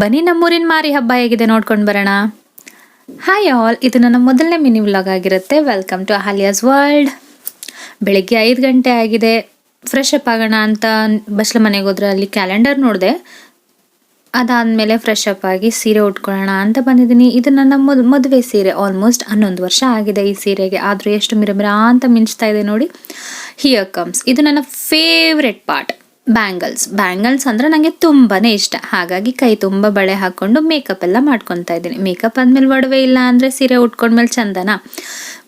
ಬನ್ನಿ ನಮ್ಮೂರಿನ ಮಾರಿ ಹಬ್ಬ ಹೇಗಿದೆ ನೋಡ್ಕೊಂಡು ಬರೋಣ. ಹಾಯ್ ಆಲ್, ಇದು ನನ್ನ ಮೊದಲನೇ ಮಿನಿ ವ್ಲಾಗ್ ಆಗಿರುತ್ತೆ. Welcome to Ahalya's world. ಬೆಳಿಗ್ಗೆ 5 ಗಂಟೆ ಆಗಿದೆ. ಫ್ರೆಶ್ ಅಪ್ ಆಗೋಣ ಅಂತ ಬಸ್ಲ ಮನೆಗೆ ಹೋದ್ರೆ ಅಲ್ಲಿ ಕ್ಯಾಲೆಂಡರ್ ನೋಡಿದೆ. ಅದಾದಮೇಲೆ ಫ್ರೆಶ್ ಅಪ್ ಆಗಿ ಸೀರೆ ಉಟ್ಕೊಳ್ಳೋಣ ಅಂತ ಬಂದಿದ್ದೀನಿ. ಇದು ನನ್ನ ಮದುವೆ ಸೀರೆ. ಆಲ್ಮೋಸ್ಟ್ 11 ವರ್ಷ ಆಗಿದೆ ಈ ಸೀರೆಗೆ. ಆದರೂ ಎಷ್ಟು ಮಿರಮಿರ ಅಂತ ಮಿಂಚ್ತಾ ಇದೆ ನೋಡಿ. Here comes. ಇದು ನನ್ನ ಫೇವ್ರೆಟ್ ಪಾರ್ಟ್, ಬ್ಯಾಂಗಲ್ಸ್ ಅಂದರೆ ನನಗೆ ತುಂಬಾ ಇಷ್ಟ. ಹಾಗಾಗಿ ಕೈ ತುಂಬ ಬಳೆ ಹಾಕ್ಕೊಂಡು ಮೇಕಪ್ ಎಲ್ಲ ಮಾಡ್ಕೊತಾ ಇದ್ದೀನಿ. ಮೇಕಪ್ ಆದಮೇಲೆ ಒಡವೆ ಇಲ್ಲ ಅಂದರೆ ಸೀರೆ ಉಟ್ಕೊಂಡ್ಮೇಲೆ ಚಂದನ.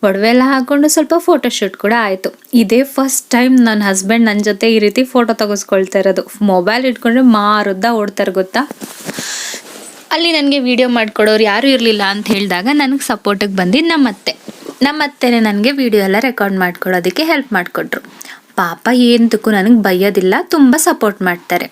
ಒಡವೆ ಎಲ್ಲ ಹಾಕ್ಕೊಂಡು ಸ್ವಲ್ಪ ಫೋಟೋಶೂಟ್ ಕೂಡ ಆಯಿತು. ಇದೇ ಫಸ್ಟ್ ಟೈಮ್ ನನ್ನ ಹಸ್ಬೆಂಡ್ ನನ್ನ ಜೊತೆ ಈ ರೀತಿ ಫೋಟೋ ತೆಗೆಸ್ಕೊಳ್ತಾ ಇರೋದು. ಮೊಬೈಲ್ ಇಟ್ಕೊಂಡ್ರೆ ಮಾರುದ್ದ ಓಡ್ತಾರೆ ಗೊತ್ತಾ. ಅಲ್ಲಿ ನನಗೆ ವಿಡಿಯೋ ಮಾಡಿಕೊಡೋರು ಯಾರೂ ಇರಲಿಲ್ಲ ಅಂತ ಹೇಳಿದಾಗ ನನಗೆ ಸಪೋರ್ಟಿಗೆ ಬಂದಿದ್ದು ನಮ್ಮತ್ತೆನೇ ನನಗೆ ವಿಡಿಯೋ ಎಲ್ಲ ರೆಕಾರ್ಡ್ ಮಾಡ್ಕೊಳ್ಳೋದಕ್ಕೆ ಹೆಲ್ಪ್ ಮಾಡಿಕೊಟ್ರು. ಪಾಪ ಏನಕ್ಕೂ ನನಗೆ ಬೈಯೋದಿಲ್ಲ, ತುಂಬ ಸಪೋರ್ಟ್ ಮಾಡ್ತಾರೆ.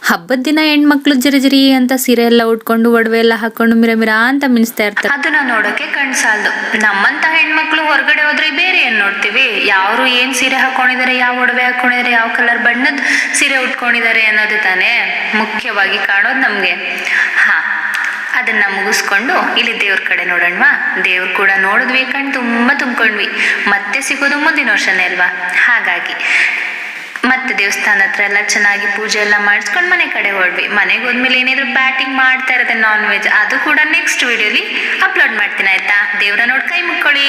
ಹಬ್ಬದ ದಿನ ಹೆಣ್ಮಕ್ಳು ಜರಿ ಅಂತ ಸೀರೆ ಎಲ್ಲ ಉಟ್ಕೊಂಡು ಒಡವೆ ಎಲ್ಲ ಹಾಕೊಂಡು ಮಿರ ಅಂತ ಮಿಣಿಸ್ತಾ ಇರ್ತಾರೆ. ಅದನ್ನ ನೋಡೋಕೆ ಕಣ್ಸಾಲ್ದು. ನಮ್ಮಂತ ಹೆಣ್ಮಕ್ಳು ಹೊರಗಡೆ ಹೋದ್ರೆ ಬೇರೆ ಏನ್ ನೋಡ್ತೀವಿ, ಯಾರು ಏನ್ ಸೀರೆ ಹಾಕೊಂಡಿದ್ದಾರೆ, ಯಾವ ಒಡವೆ ಹಾಕೊಂಡಿದ್ದಾರೆ, ಯಾವ ಕಲರ್ ಬಣ್ಣದ ಸೀರೆ ಉಟ್ಕೊಂಡಿದ್ದಾರೆ ಅನ್ನೋದು ತಾನೇ ಮುಖ್ಯವಾಗಿ ಕಾಣೋದು ನಮ್ಗೆ. ಅದನ್ನ ಮುಗಿಸ್ಕೊಂಡು ಇಲ್ಲಿ ದೇವ್ರ ಕಡೆ ನೋಡೋಣವಾ. ದೇವ್ರು ಕೂಡ ನೋಡಿದ್ವಿ, ಕಣ್ ತುಂಬ ತುಂಬ್ಕೊಂಡ್ವಿ. ಮತ್ತೆ ಸಿಗೋದು ಮುಂದಿನ ವರ್ಷನೇ ಅಲ್ವಾ. ಹಾಗಾಗಿ ಮತ್ತೆ ದೇವಸ್ಥಾನ ಹತ್ರ ಎಲ್ಲ ಚೆನ್ನಾಗಿ ಪೂಜೆ ಎಲ್ಲ ಮಾಡಿಸ್ಕೊಂಡು ಮನೆ ಕಡೆ ಹೊರಡ್ವಿ. ಮನೆಗೆ ಹೋದ್ಮೇಲೆ ಏನಾದ್ರು ಬ್ಯಾಟಿಂಗ್ ಮಾಡ್ತಾ ಇರುತ್ತೆ ನಾನ್ ವೆಜ್, ಅದು ಕೂಡ ನೆಕ್ಸ್ಟ್ ವಿಡಿಯೋಲಿ ಅಪ್ಲೋಡ್ ಮಾಡ್ತೀನಿ ಆಯ್ತಾ. ದೇವ್ರ ನೋಡಿ ಕೈ ಮುಕ್ಕೊಳ್ಳಿ.